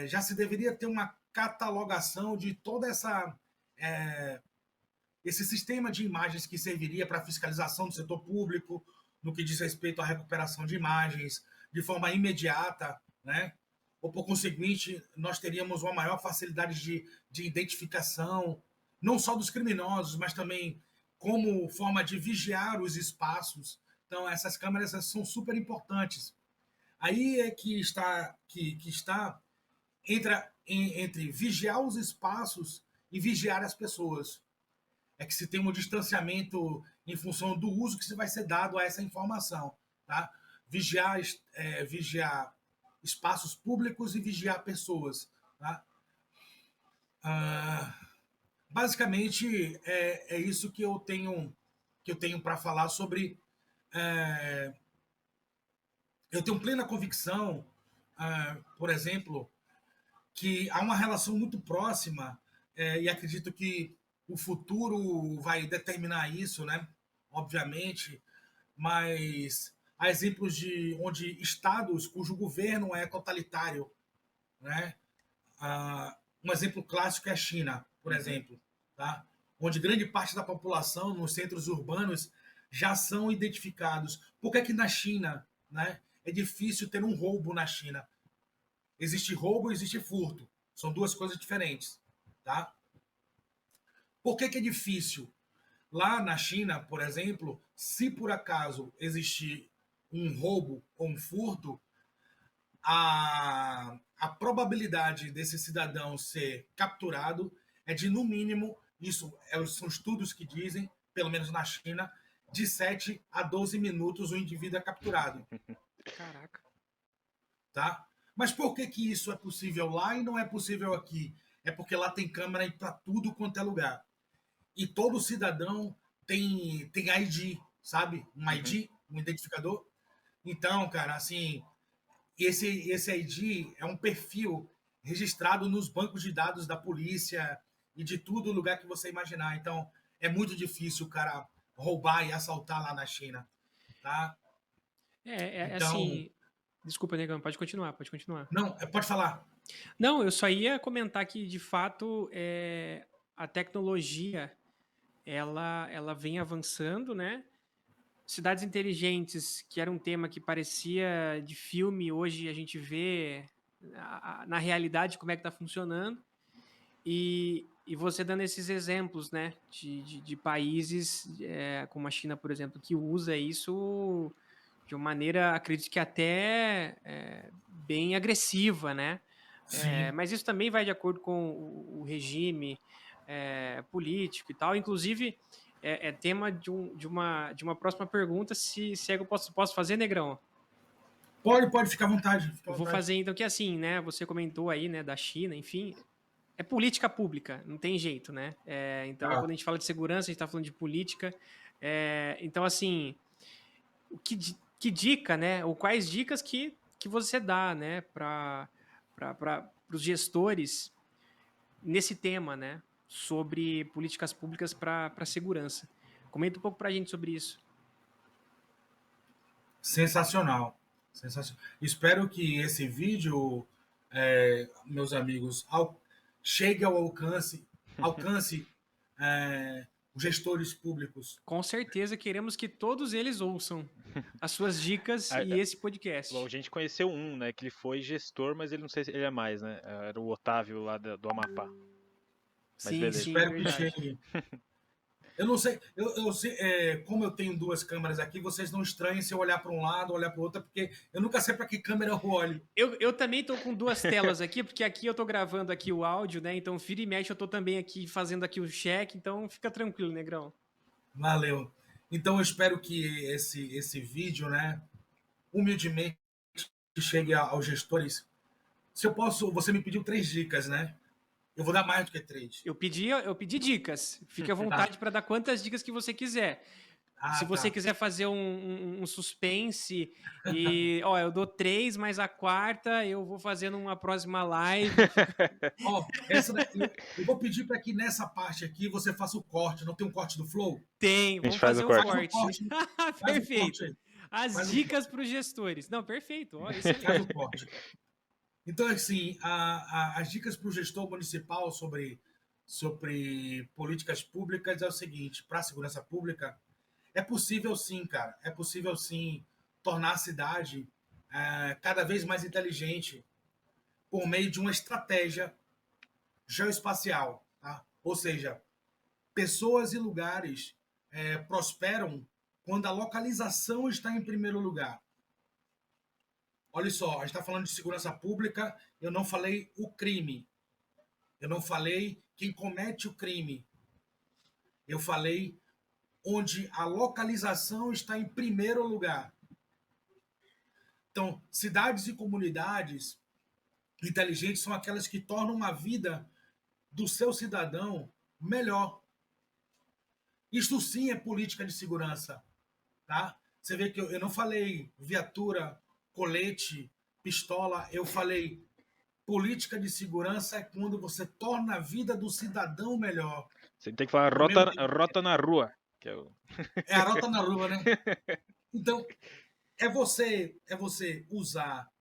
já se deveria ter uma catalogação de toda esse sistema de imagens que serviria para a fiscalização do setor público, no que diz respeito à recuperação de imagens de forma imediata, né? Ou, por conseguinte, nós teríamos uma maior facilidade de identificação, não só dos criminosos, mas também como forma de vigiar os espaços. Então, essas câmeras são super importantes. Aí é que está entre vigiar os espaços e vigiar as pessoas. É que se tem um distanciamento em função do uso que se vai ser dado a essa informação. Tá? vigiar espaços públicos e vigiar pessoas. Tá? Basicamente, é isso que eu tenho para falar sobre. Eu tenho plena convicção, por exemplo, que há uma relação muito próxima, e acredito que o futuro vai determinar isso, né? Obviamente, mas há exemplos de onde estados cujo governo é totalitário, né? Um exemplo clássico é a China, por exemplo, tá? Onde grande parte da população nos centros urbanos já são identificados. Por que na China, né, é difícil ter um roubo na China? Existe roubo e existe furto. São duas coisas diferentes. Tá? Por que é difícil? Lá na China, por exemplo, se por acaso existir um roubo ou um furto, a probabilidade desse cidadão ser capturado é de, no mínimo, são estudos que dizem, pelo menos na China, de 7 a 12 minutos o indivíduo é capturado. Caraca. Tá? Mas por que isso é possível lá e não é possível aqui? É porque lá tem câmera para tudo quanto é lugar. E todo cidadão tem ID, sabe? Um ID, um identificador. Então, cara, assim, esse ID é um perfil registrado nos bancos de dados da polícia e de todo lugar que você imaginar. Então, é muito difícil o cara roubar e assaltar lá na China, tá? Então, Assim... Desculpa, Negão, pode continuar, pode continuar. não, pode falar. Não, eu só ia comentar que, de fato, a tecnologia, ela vem avançando, né? Cidades inteligentes, que era um tema que parecia de filme, hoje a gente vê na realidade como é que está funcionando. E você dando esses exemplos, né, de países como a China, por exemplo, que usa isso de uma maneira, acredito que até bem agressiva, né? Mas isso também vai de acordo com o regime político e tal. Inclusive, é tema de uma próxima pergunta, se é que eu posso fazer, Negrão? Pode, ficar à vontade. Eu vou fazer, então, que assim, né, você comentou aí, né, da China, enfim, é política pública, não tem jeito, né? Então, quando a gente fala de segurança, a gente está falando de política. Então, assim, que dica, né? Ou quais dicas que você dá, né, para os gestores nesse tema, né? Sobre políticas públicas para segurança. Comenta um pouco para a gente sobre isso. Sensacional. Sensacional. Espero que esse vídeo, meus amigos, chegue ao alcance os gestores públicos. Com certeza queremos que todos eles ouçam as suas dicas e esse podcast. Bom, a gente conheceu um, né? Que ele foi gestor, mas ele não sei se ele é mais, né? Era o Otávio lá do Amapá. Mas Sim, beleza. sim, Espero que verdade. chegue. Eu não sei, eu sei, como eu tenho duas câmeras aqui, vocês não estranhem se eu olhar para um lado, olhar para o outro, porque eu nunca sei para que câmera eu olho. Eu também tô com duas telas aqui, porque aqui eu tô gravando aqui o áudio, né? Então, vira e mexe, eu tô também aqui fazendo aqui o check, então fica tranquilo, Negrão. Valeu. Então eu espero que esse vídeo, né, humildemente chegue aos gestores. Se eu posso, você me pediu 3 dicas, né? Eu vou dar mais do que 3. Eu pedi dicas. Fique à vontade para dar quantas dicas que você quiser. Se você quiser fazer um suspense e, eu dou 3, mas a quarta eu vou fazer numa próxima live. Eu vou pedir para que nessa parte aqui você faça o corte. Não tem um corte do Flow? Tem, vamos fazer o corte. Perfeito. As dicas para os gestores. Não, perfeito. Excelente. Faz o corte. Então, assim, as dicas para o gestor municipal sobre políticas públicas é o seguinte: para a segurança pública, é possível sim, cara. É possível sim tornar a cidade cada vez mais inteligente por meio de uma estratégia geoespacial. Tá? Ou seja, pessoas e lugares prosperam quando a localização está em primeiro lugar. Olha só, a gente está falando de segurança pública, eu não falei o crime. Eu não falei quem comete o crime. Eu falei onde a localização está em primeiro lugar. Então, cidades e comunidades inteligentes são aquelas que tornam a vida do seu cidadão melhor. Isto sim é política de segurança, tá? Você vê que eu não falei viatura, colete, pistola, eu falei política de segurança é quando você torna a vida do cidadão melhor. Você tem que falar Ao mesmo rota na rua, que é o... É a rota na rua, né? Então, é você usar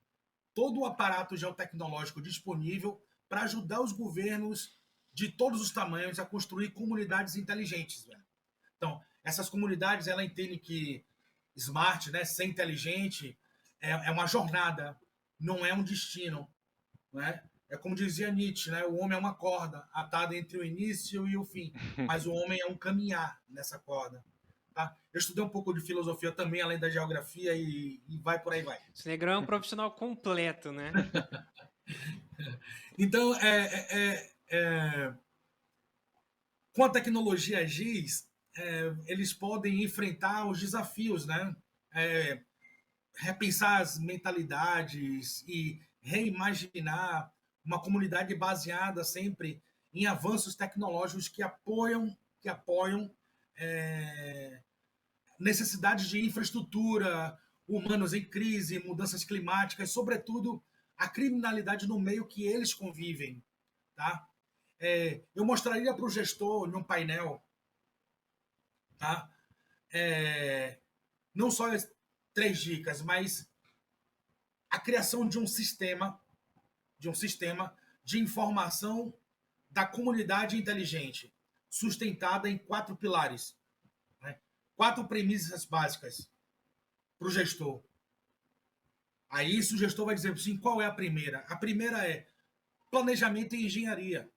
todo o aparato geotecnológico disponível para ajudar os governos de todos os tamanhos a construir comunidades inteligentes, velho. Então, essas comunidades, ela entende que smart, né, ser inteligente, é uma jornada, não é um destino, né? É como dizia Nietzsche, né? O homem é uma corda atada entre o início e o fim, mas o homem é um caminhar nessa corda. Tá? Eu estudei um pouco de filosofia também, além da geografia, e vai por aí vai. Esse Negrão é um profissional completo, né? Então, com a tecnologia GIS, eles podem enfrentar os desafios, né? Repensar as mentalidades e reimaginar uma comunidade baseada sempre em avanços tecnológicos que apoiam necessidades de infraestrutura, humanos em crise, mudanças climáticas, sobretudo a criminalidade no meio que eles convivem. Tá? Eu mostraria para o gestor, num painel, tá? Não só as 3 dicas, mas a criação de um sistema de informação da comunidade inteligente, sustentada em 4 pilares, né? 4 premissas básicas para o gestor. Aí, se o gestor vai dizer assim, qual é a primeira? A primeira é planejamento e engenharia.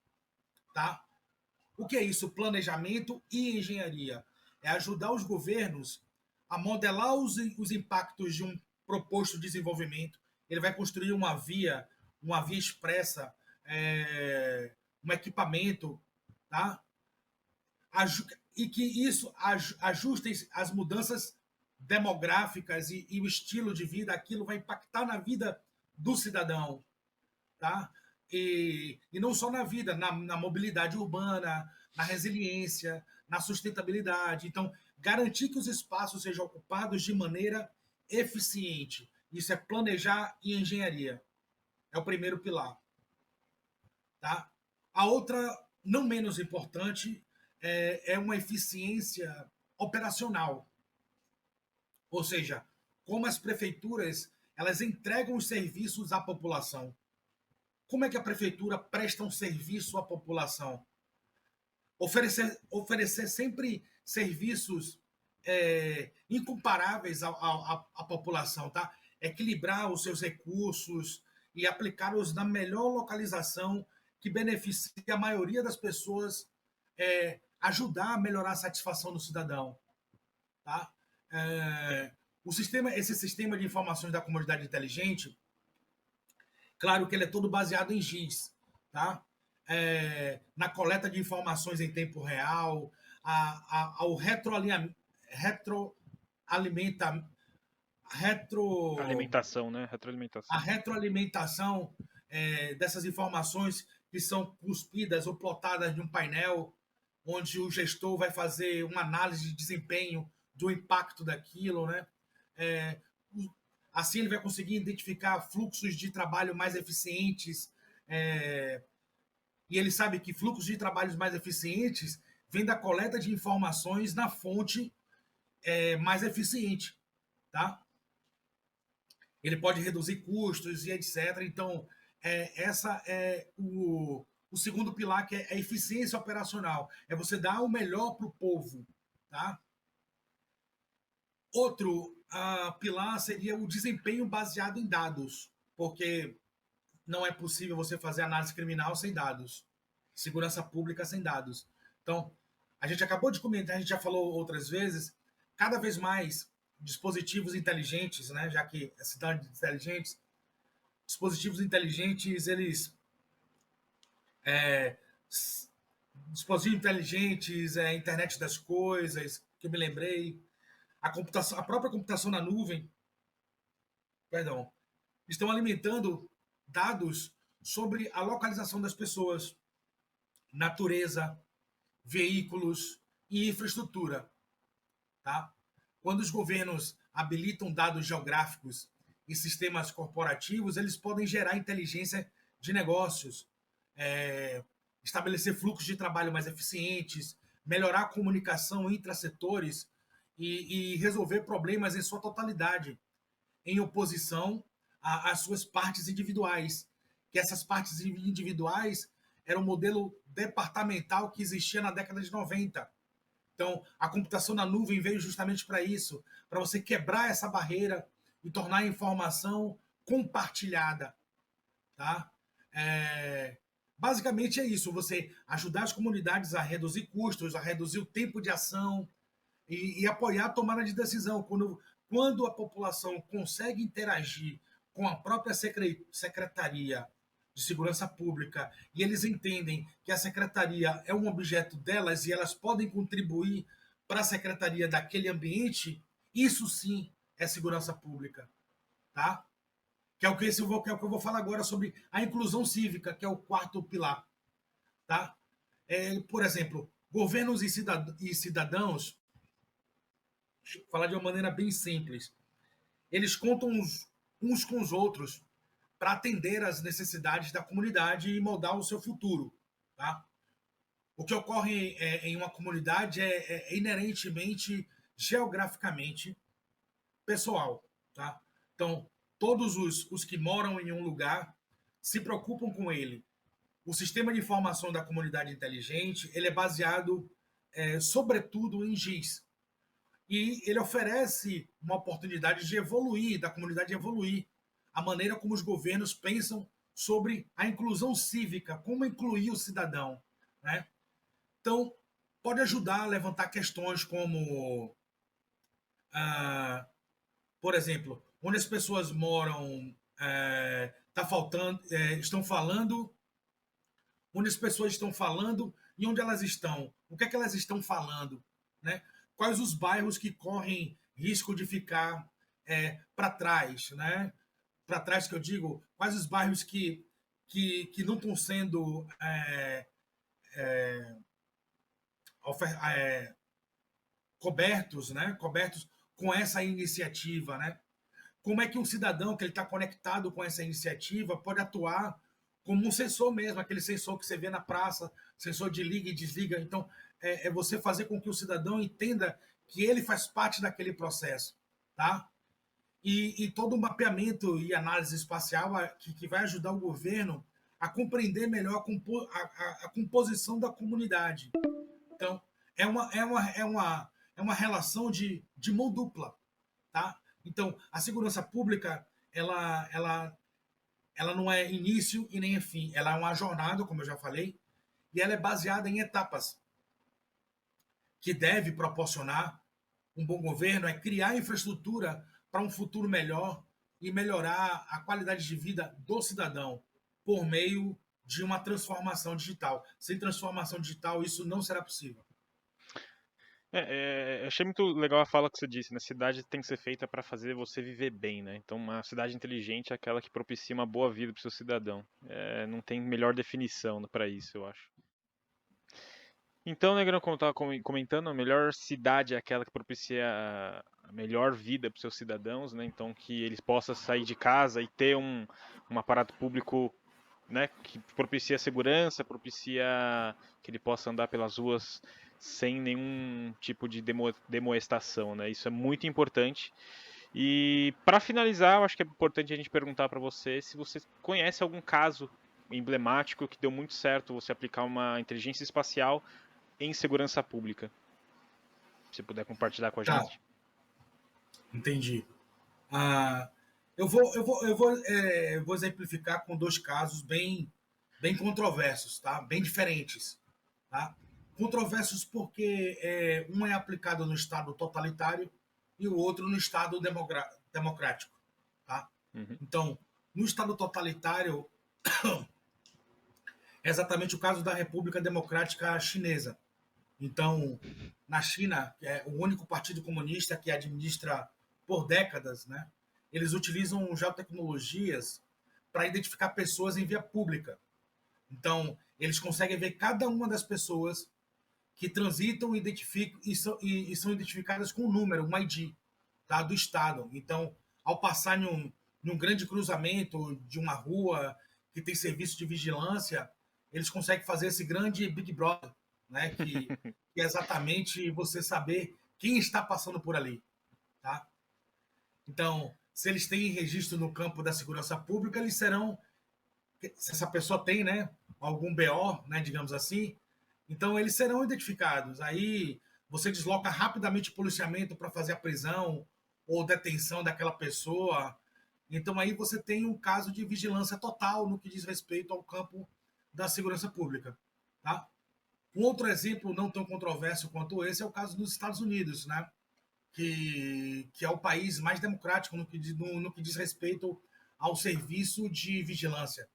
Tá? O que é isso? Planejamento e engenharia. É ajudar os governos a modelar os impactos de um proposto desenvolvimento. Ele vai construir uma via expressa, um equipamento, tá? E que isso ajuste as mudanças demográficas e o estilo de vida, aquilo vai impactar na vida do cidadão, tá? E não só na vida, na mobilidade urbana, na resiliência, na sustentabilidade. Então, garantir que os espaços sejam ocupados de maneira eficiente. Isso é planejar e engenharia. É o primeiro pilar. Tá? A outra, não menos importante, é uma eficiência operacional. Ou seja, como as prefeituras elas entregam os serviços à população. Como é que a prefeitura presta um serviço à população? Oferecer sempre serviços incomparáveis à população, tá? Equilibrar os seus recursos e aplicá-los na melhor localização que beneficie a maioria das pessoas, ajudar a melhorar a satisfação do cidadão, tá? Esse sistema de informações da comunidade inteligente, claro que ele é todo baseado em GIS, tá? Na coleta de informações em tempo real, ao Alimentação, né? Retroalimentação. A retroalimentação dessas informações que são cuspidas ou plotadas de um painel, onde o gestor vai fazer uma análise de desempenho do impacto daquilo, né? Assim ele vai conseguir identificar fluxos de trabalho mais eficientes, e ele sabe que fluxos de trabalhos mais eficientes vêm da coleta de informações na fonte mais eficiente, tá? Ele pode reduzir custos e etc. Então, essa é o segundo pilar, que é a eficiência operacional. É você dar o melhor para o povo, tá? Outro pilar seria o desempenho baseado em dados, porque não é possível você fazer análise criminal sem dados, segurança pública sem dados. Então, a gente acabou de comentar, a gente já falou outras vezes, cada vez mais dispositivos inteligentes, né, já que é cidade inteligentes, dispositivos inteligentes, dispositivos inteligentes, internet das coisas, que eu me lembrei, a própria computação na nuvem, perdão, estão alimentando dados sobre a localização das pessoas, natureza, veículos e infraestrutura. Tá? Quando os governos habilitam dados geográficos e sistemas corporativos, eles podem gerar inteligência de negócios, estabelecer fluxos de trabalho mais eficientes, melhorar a comunicação intrasetores e resolver problemas em sua totalidade, em oposição às suas partes individuais. Que essas partes individuais eram um modelo departamental que existia na década de 90. Então, a computação na nuvem veio justamente para isso, para você quebrar essa barreira e tornar a informação compartilhada. Tá? Basicamente é isso, você ajudar as comunidades a reduzir custos, a reduzir o tempo de ação e apoiar a tomada de decisão. Quando a população consegue interagir com a própria Secretaria de Segurança Pública e eles entendem que a Secretaria é um objeto delas e elas podem contribuir para a Secretaria daquele ambiente, isso sim é segurança pública. Tá? Que é o que eu vou falar agora sobre a inclusão cívica, que é o quarto pilar. Tá? Por exemplo, governos e cidadãos, deixa eu falar de uma maneira bem simples, eles contam uns com os outros para atender às necessidades da comunidade e moldar o seu futuro. Tá? O que ocorre em uma comunidade é inerentemente, geograficamente, pessoal. Tá? Então, todos os que moram em um lugar se preocupam com ele. O sistema de informação da comunidade inteligente ele é baseado, sobretudo, em GIS. E ele oferece uma oportunidade de evoluir, da comunidade evoluir, a maneira como os governos pensam sobre a inclusão cívica, como incluir o cidadão. Né? Então, pode ajudar a levantar questões como, por exemplo, onde as pessoas moram, estão falando, onde as pessoas estão falando e onde elas estão. O que é que elas estão falando? Né? Quais os bairros que correm risco de ficar para trás? Né? Para trás que eu digo, quais os bairros que não estão sendo cobertos, né? Cobertos com essa iniciativa, né? Como é que um cidadão que ele está conectado com essa iniciativa pode atuar como um sensor mesmo, aquele sensor que você vê na praça, sensor de liga e desliga. Então, é você fazer com que o cidadão entenda que ele faz parte daquele processo, tá? E todo o mapeamento e análise espacial que vai ajudar o governo a compreender melhor a composição da comunidade. Então, é uma relação de mão dupla, tá? Então, a segurança pública, ela não é início e nem é fim. Ela é uma jornada, como eu já falei, e ela é baseada em etapas que deve proporcionar um bom governo, é criar infraestrutura para um futuro melhor e melhorar a qualidade de vida do cidadão por meio de uma transformação digital. Sem transformação digital, isso não será possível. Achei muito legal a fala que você disse, né? Cidade tem que ser feita para fazer você viver bem, né? Então, uma cidade inteligente é aquela que propicia uma boa vida para o seu cidadão. Não tem melhor definição para isso, eu acho. Então, Negrão, como eu estava comentando, a melhor cidade é aquela que propicia a melhor vida para os seus cidadãos, né? Então, que eles possam sair de casa e ter um aparato público, né, que propicia segurança, propicia que ele possa andar pelas ruas sem nenhum tipo de demoestação, né? Isso é muito importante. E para finalizar, eu acho que é importante a gente perguntar para você se você conhece algum caso emblemático que deu muito certo você aplicar uma inteligência espacial em segurança pública. Se puder compartilhar com a gente. Entendi. Eu vou exemplificar com dois casos bem controversos, tá? Bem diferentes. Tá? Controversos porque um é aplicado no Estado totalitário e o outro no Estado democrático. Tá? Uhum. Então, no Estado totalitário, é exatamente o caso da República Democrática Chinesa. Então, na China, é o único partido comunista que administra por décadas, né? eles utilizam geotecnologias para identificar pessoas em via pública. Então, eles conseguem ver cada uma das pessoas que transitam identificam, e são identificadas com um número, um ID, tá, do Estado. Então, ao passar num grande cruzamento de uma rua que tem serviço de vigilância, eles conseguem fazer esse grande Big Brother, né, que é exatamente você saber quem está passando por ali. Tá? Então, se eles têm registro no campo da segurança pública, eles serão, se essa pessoa tem, né, algum BO, né, digamos assim, então eles serão identificados. Aí você desloca rapidamente o policiamento para fazer a prisão ou detenção daquela pessoa. Então aí você tem um caso de vigilância total no que diz respeito ao campo da segurança pública. Tá? Um outro exemplo não tão controverso quanto esse é o caso dos Estados Unidos, né? Que é o país mais democrático no que diz respeito ao serviço de vigilância.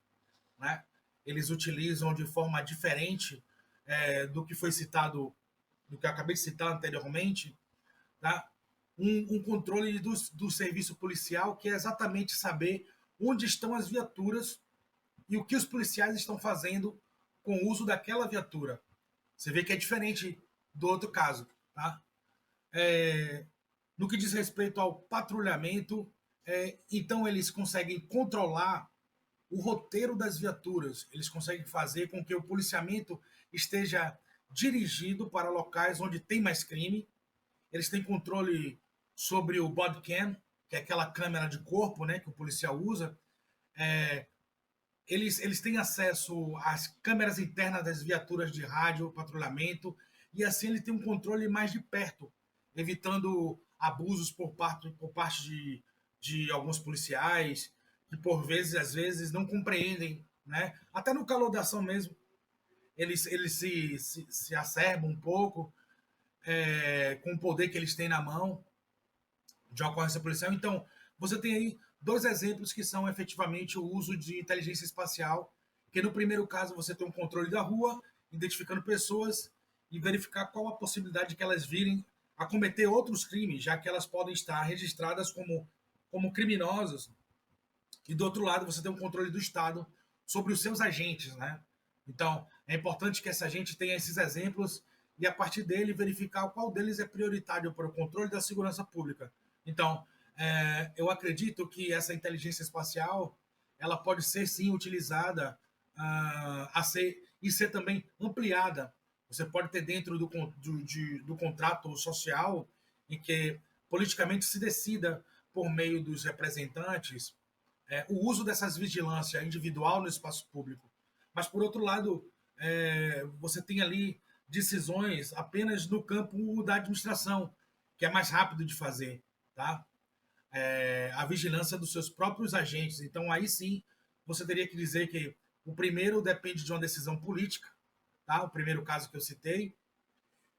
Né? Eles utilizam de forma diferente do que foi citado, do que eu acabei de citar anteriormente, tá? Um controle do serviço policial que é exatamente saber onde estão as viaturas e o que os policiais estão fazendo com o uso daquela viatura. Você vê que é diferente do outro caso. Tá? No que diz respeito ao patrulhamento, então eles conseguem controlar o roteiro das viaturas. Eles conseguem fazer com que o policiamento esteja dirigido para locais onde tem mais crime. Eles têm controle sobre o body cam, que é aquela câmera de corpo, né, que o policial usa. Eles têm acesso às câmeras internas das viaturas de rádio, patrulhamento, e assim ele tem um controle mais de perto, evitando abusos por parte de alguns policiais, que por vezes, às vezes, não compreendem, né? Até no calor da ação mesmo, eles se acerbam um pouco com o poder que eles têm na mão de ocorrência policial. Então, você tem aí dois exemplos que são efetivamente o uso de inteligência espacial, que no primeiro caso você tem um controle da rua, identificando pessoas e verificar qual a possibilidade de que elas virem a cometer outros crimes, já que elas podem estar registradas como criminosas. E do outro lado você tem um controle do Estado sobre os seus agentes, né? Então, é importante que essa gente tenha esses exemplos e, a partir dele, verificar qual deles é prioritário para o controle da segurança pública. Então, eu acredito que essa inteligência espacial ela pode ser, sim, utilizada e ser também ampliada. Você pode ter dentro do contrato social em que politicamente se decida, por meio dos representantes, o uso dessas vigilâncias individual no espaço público. Mas, por outro lado, você tem ali decisões apenas no campo da administração, que é mais rápido de fazer, tá? A vigilância dos seus próprios agentes. Então, aí sim, você teria que dizer que o primeiro depende de uma decisão política, tá? O primeiro caso que eu citei,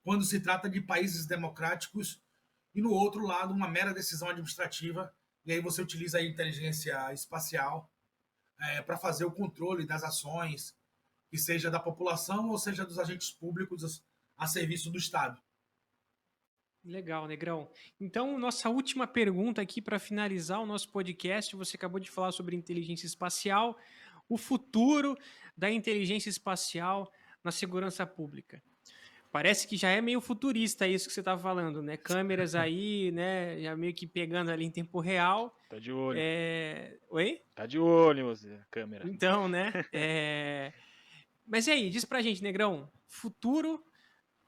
quando se trata de países democráticos, e no outro lado, uma mera decisão administrativa, e aí você utiliza a inteligência espacial para fazer o controle das ações, que seja da população ou seja dos agentes públicos a serviço do Estado. Legal, Negrão. Então, nossa última pergunta aqui para finalizar o nosso podcast. Você acabou de falar sobre inteligência espacial, o futuro da inteligência espacial na segurança pública. Parece que já é meio futurista isso que você está falando, né? Câmeras aí, né? Já meio que pegando ali em tempo real. Tá de olho. Oi? Tá de olho em você, a câmera. Então, né? Mas e aí, diz pra gente, Negrão, futuro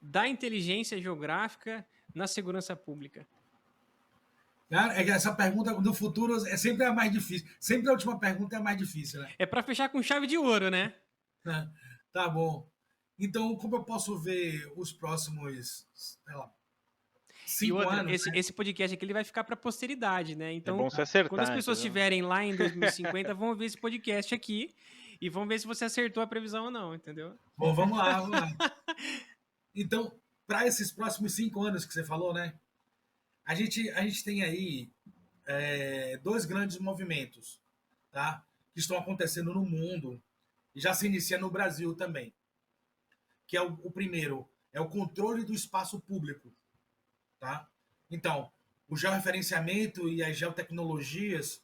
da inteligência geográfica na segurança pública. Cara, essa pergunta do futuro é sempre a mais difícil. Sempre a última pergunta é a mais difícil, né? É para fechar com chave de ouro, né? Tá bom. Então, como eu posso ver os próximos, sei lá, 5 anos? Esse podcast aqui ele vai ficar para a posteridade, né? Então, bom se acertar, quando as pessoas entendeu? estiverem lá em 2050, vão ver esse podcast aqui e vão ver se você acertou a previsão ou não, entendeu? Bom, vamos lá. Então, para esses próximos 5 anos que você falou, né? A gente tem aí dois grandes movimentos, tá? Que estão acontecendo no mundo e já se inicia no Brasil também. Que é o primeiro, é o controle do espaço público, tá? Então, o georreferenciamento e as geotecnologias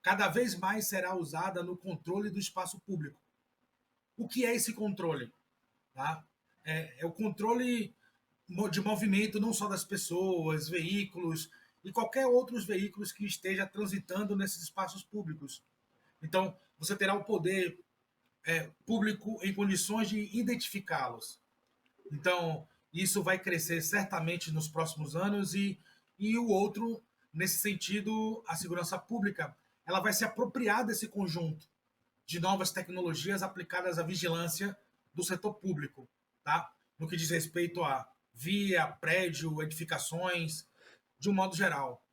cada vez mais será usada no controle do espaço público. O que é esse controle? Tá? É o controle de movimento não só das pessoas, veículos e qualquer outros veículos que esteja transitando nesses espaços públicos. Então, você terá o poder público em condições de identificá-los. Então, isso vai crescer certamente nos próximos anos e o outro, nesse sentido, a segurança pública, ela vai se apropriar desse conjunto de novas tecnologias aplicadas à vigilância do setor público, tá? No que diz respeito a via, prédio, edificações, de um modo geral,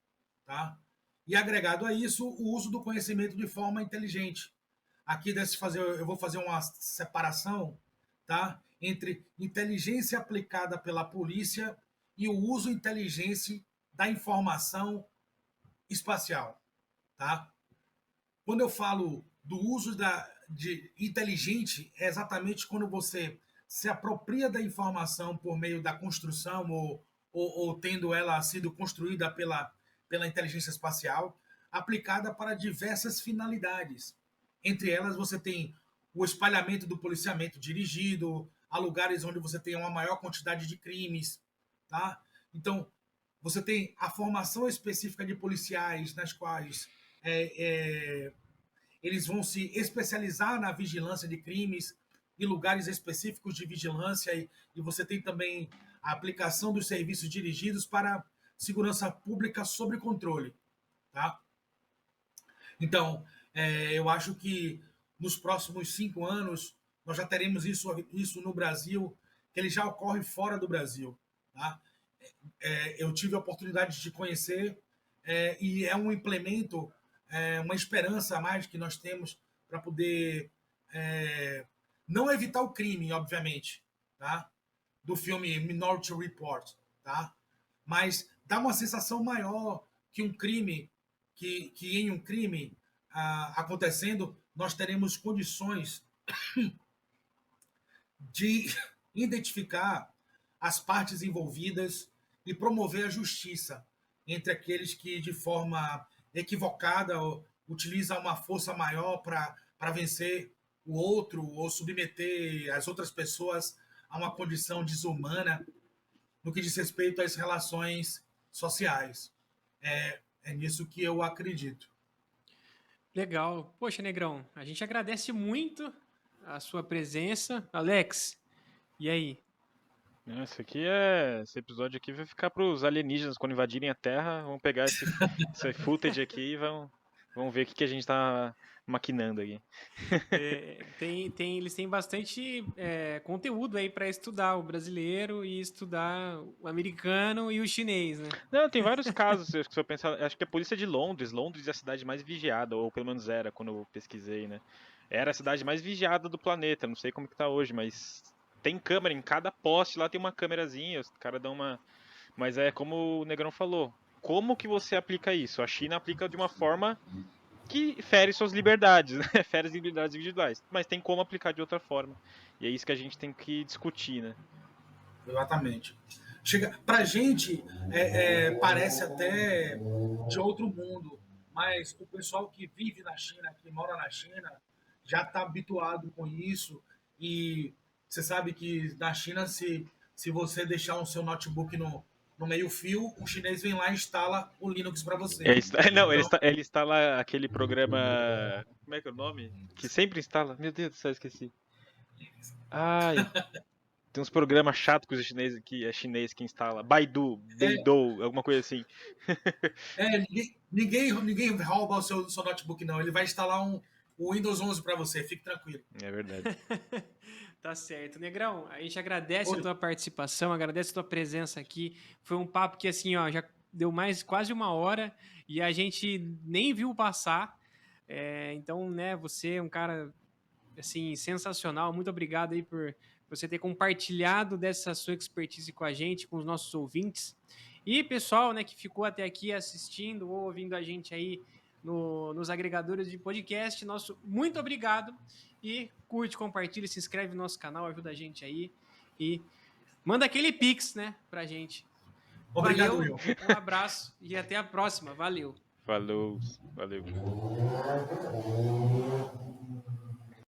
tá? E agregado a isso, o uso do conhecimento de forma inteligente. Aqui eu vou fazer uma separação, tá? Entre inteligência aplicada pela polícia e o uso inteligente da informação espacial, tá? Quando eu falo do uso de inteligente, é exatamente quando você se apropria da informação por meio da construção ou tendo ela sido construída pela inteligência espacial, aplicada para diversas finalidades. Entre elas, você tem o espalhamento do policiamento dirigido a lugares onde você tem uma maior quantidade de crimes, tá? Então, você tem a formação específica de policiais nas quais eles vão se especializar na vigilância de crimes e lugares específicos de vigilância e você tem também a aplicação dos serviços dirigidos para segurança pública sob controle, tá? Então, eu acho que nos próximos 5 anos nós já teremos isso no Brasil, que ele já ocorre fora do Brasil, tá? Eu tive a oportunidade de conhecer e é um implemento, uma esperança a mais que nós temos para poder não evitar o crime, obviamente, tá? Do filme Minority Report, tá? Mas dá uma sensação maior que um crime, que em um crime acontecendo, nós teremos condições de identificar as partes envolvidas e promover a justiça entre aqueles que, de forma equivocada, utilizam uma força maior para vencer o outro ou submeter as outras pessoas a uma condição desumana no que diz respeito às relações sociais. É nisso que eu acredito. Legal. Poxa, Negrão, a gente agradece muito a sua presença. Alex, e aí? Esse episódio aqui vai ficar para os alienígenas quando invadirem a Terra. Vão pegar esse footage aqui e vão ver o que a gente está maquinando aqui. Eles têm bastante conteúdo aí para estudar o brasileiro e estudar o americano e o chinês, né? Não, tem vários casos. Se eu pensar, acho que a polícia de Londres é a cidade mais vigiada, ou pelo menos era quando eu pesquisei, né? Era a cidade mais vigiada do planeta. Não sei como que tá hoje, mas tem câmera em cada poste lá, tem uma câmerazinha. Os caras dão uma. Mas é como o Negrão falou. Como que você aplica isso? A China aplica de uma forma que fere suas liberdades, né? Fere as liberdades individuais. Mas tem como aplicar de outra forma. E é isso que a gente tem que discutir, né? Exatamente. Pra gente, parece até de outro mundo, mas o pessoal que vive na China, que mora na China, já está habituado com isso. E você sabe que na China, se você deixar o seu notebook no meio-fio, o chinês vem lá e instala o Linux para você. Não, ele instala aquele programa. Como é que é o nome? Que sempre instala. Meu Deus do céu, esqueci. Ai. Tem uns programas chatos que é chinês que instala. Baidu, Beidou, alguma coisa assim. Ninguém rouba o seu notebook, não. Ele vai instalar o Windows 11 para você, fique tranquilo. É verdade. Tá certo. Negrão, a gente agradece a tua participação, agradece a tua presença aqui. Foi um papo que, assim, ó, já deu quase 1 hora e a gente nem viu passar. Então, né, você é um cara, assim, sensacional. Muito obrigado aí por você ter compartilhado dessa sua expertise com a gente, com os nossos ouvintes. E pessoal, né, que ficou até aqui assistindo ou ouvindo a gente aí nos agregadores de podcast, nosso muito obrigado. E curte, compartilha, se inscreve no nosso canal, ajuda a gente aí. E manda aquele pix, né, pra gente. Obrigado, Valeu, Will. um abraço e até a próxima. Valeu. Falou, valeu.